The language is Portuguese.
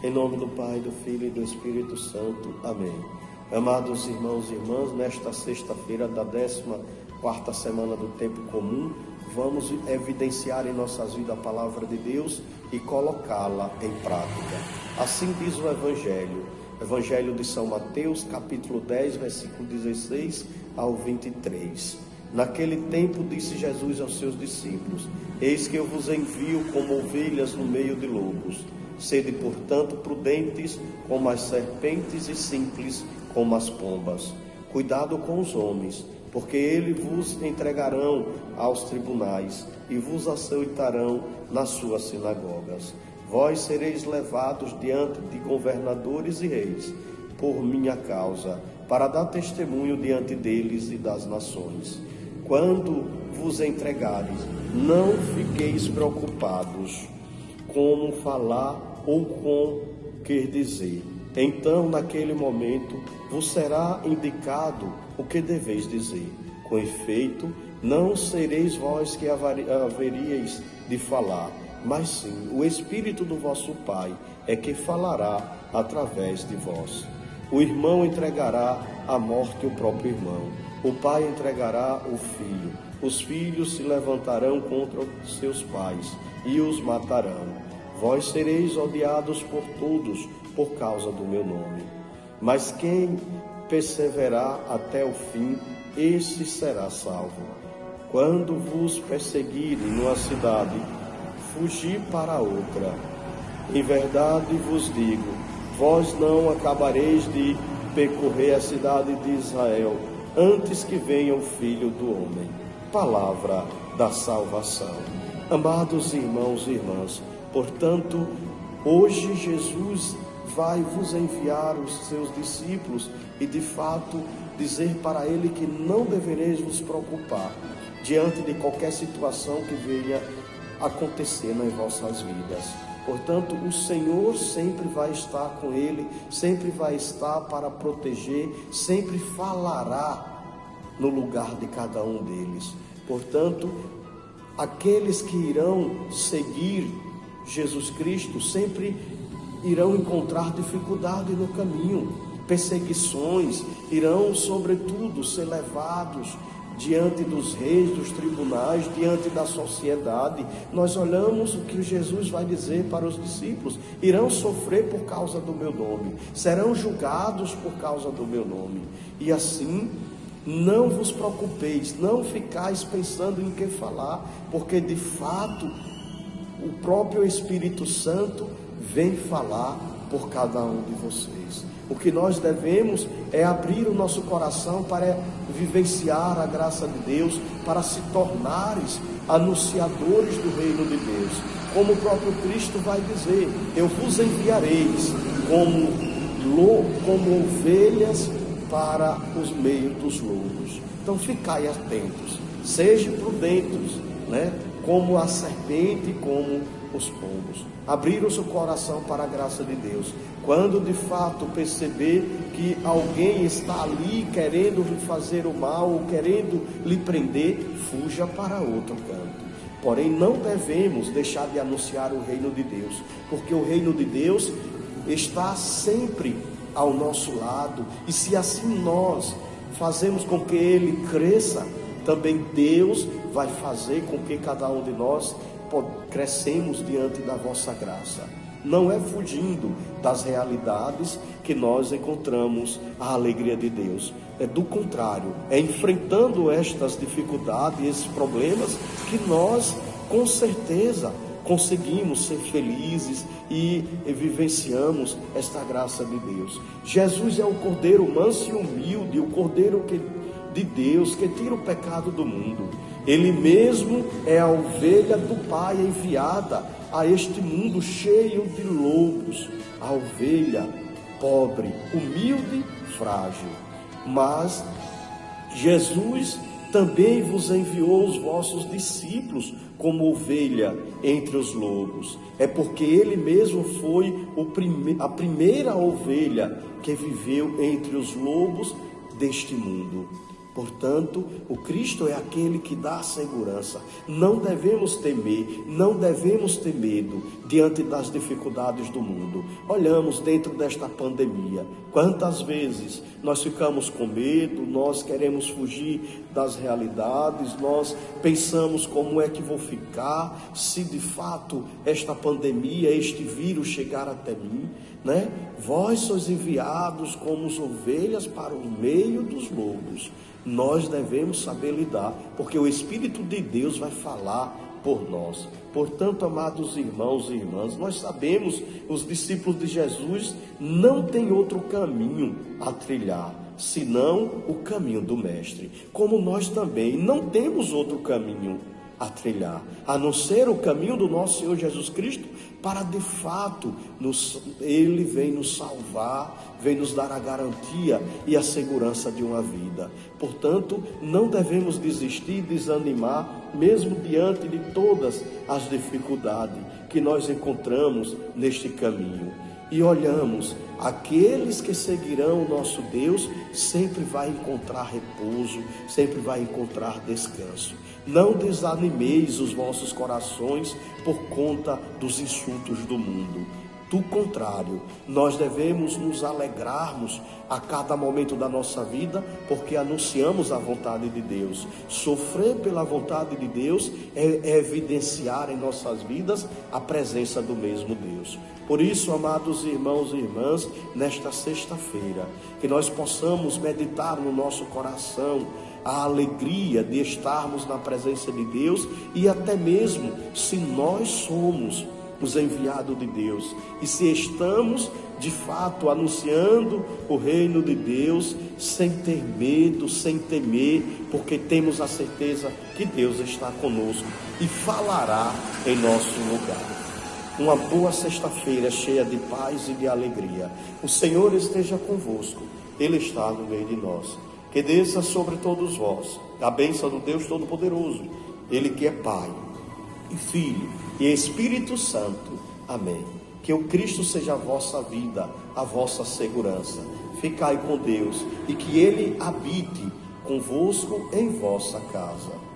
Em nome do Pai, do Filho e do Espírito Santo. Amém. Amados irmãos e irmãs, nesta sexta-feira da 14ª semana do tempo comum, vamos evidenciar em nossas vidas a palavra de Deus e colocá-la em prática. Assim diz o Evangelho de São Mateus, capítulo 10, versículo 16 ao 23. Naquele tempo disse Jesus aos seus discípulos: Eis que eu vos envio como ovelhas no meio de lobos. Sede, portanto, prudentes como as serpentes e simples como as pombas. Cuidado com os homens, porque eles vos entregarão aos tribunais e vos açoitarão nas suas sinagogas. Vós sereis levados diante de governadores e reis, por minha causa, para dar testemunho diante deles e das nações. Quando vos entregares, não fiqueis preocupados como falar ou com que dizer. Então, naquele momento, vos será indicado o que deveis dizer. Com efeito, não sereis vós que haveríeis de falar, mas sim o Espírito do vosso Pai é que falará através de vós. O irmão entregará à morte o próprio irmão, o pai entregará o filho, os filhos se levantarão contra os seus pais e os matarão. Vós sereis odiados por todos por causa do meu nome. Mas quem perseverar até o fim, esse será salvo. Quando vos perseguirem numa cidade, fugi para outra. Em verdade vos digo, vós não acabareis de percorrer a cidade de Israel, antes que venha o Filho do Homem. Palavra da salvação. Amados irmãos e irmãs, portanto, hoje Jesus vai vos enviar os seus discípulos e de fato dizer para ele que não devereis vos preocupar diante de qualquer situação que venha acontecer nas vossas vidas. Portanto, o Senhor sempre vai estar com ele, sempre vai estar para proteger, sempre falará no lugar de cada um deles. Portanto, aqueles que irão seguir Jesus Cristo sempre irão encontrar dificuldade no caminho, perseguições, irão sobretudo ser levados diante dos reis, dos tribunais, diante da sociedade. Nós olhamos o que Jesus vai dizer para os discípulos: irão sofrer por causa do meu nome, serão julgados por causa do meu nome. E assim, não vos preocupeis, não ficais pensando em que falar, porque de fato o próprio Espírito Santo vem falar por cada um de vocês. O que nós devemos é abrir o nosso coração para vivenciar a graça de Deus, para se tornares anunciadores do reino de Deus. Como o próprio Cristo vai dizer: eu vos enviareis como ovelhas para os meios dos lobos. Então ficai atentos, sejam prudentes, como a serpente, como os pombos. Abrir o seu coração para a graça de Deus. Quando de fato perceber que alguém está ali querendo lhe fazer o mal, ou querendo lhe prender, fuja para outro canto. Porém, não devemos deixar de anunciar o reino de Deus, porque o reino de Deus está sempre ao nosso lado, e se assim nós fazemos com que ele cresça, também Deus vai fazer com que cada um de nós crescemos diante da vossa graça. Não é fugindo das realidades que nós encontramos a alegria de Deus. É do contrário, é enfrentando estas dificuldades, esses problemas, que nós, com certeza, conseguimos ser felizes e vivenciamos esta graça de Deus. Jesus é o Cordeiro manso e humilde, o Cordeiro de Deus que tira o pecado do mundo. Ele mesmo é a ovelha do Pai enviada a este mundo cheio de lobos, a ovelha pobre, humilde, frágil. Mas Jesus também vos enviou os vossos discípulos como ovelha entre os lobos. É porque ele mesmo foi a primeira ovelha que viveu entre os lobos deste mundo. Portanto, o Cristo é aquele que dá a segurança. Não devemos temer, não devemos ter medo diante das dificuldades do mundo. Olhamos dentro desta pandemia, quantas vezes nós ficamos com medo, nós queremos fugir das realidades, nós pensamos como é que vou ficar se de fato esta pandemia, este vírus chegar até mim, né? Vós sois enviados como ovelhas para o meio dos lobos. Nós devemos saber lidar, porque o Espírito de Deus vai falar por nós. Portanto, amados irmãos e irmãs, nós sabemos, os discípulos de Jesus não têm outro caminho a trilhar, senão o caminho do Mestre. Como nós também não temos outro caminho a trilhar, a não ser o caminho do nosso Senhor Jesus Cristo, para de fato, Ele vem nos salvar, vem nos dar a garantia e a segurança de uma vida. Portanto, não devemos desistir, desanimar, mesmo diante de todas as dificuldades que nós encontramos neste caminho. E olhamos, aqueles que seguirão o nosso Deus sempre vai encontrar repouso, sempre vai encontrar descanso. Não desanimeis os vossos corações por conta dos insultos do mundo. Do contrário, nós devemos nos alegrarmos a cada momento da nossa vida, porque anunciamos a vontade de Deus. Sofrer pela vontade de Deus é evidenciar em nossas vidas a presença do mesmo Deus. Por isso, amados irmãos e irmãs, nesta sexta-feira, que nós possamos meditar no nosso coração a alegria de estarmos na presença de Deus, e até mesmo se nós somos os enviados de Deus, e se estamos de fato anunciando o reino de Deus, sem ter medo, sem temer, porque temos a certeza que Deus está conosco e falará em nosso lugar. Uma boa sexta-feira cheia de paz e de alegria. O Senhor esteja convosco, Ele está no meio de nós. Que desça sobre todos vós a bênção do Deus Todo-Poderoso, Ele que é Pai e Filho e Espírito Santo. Amém. Que o Cristo seja a vossa vida, a vossa segurança. Ficai com Deus e que Ele habite convosco em vossa casa.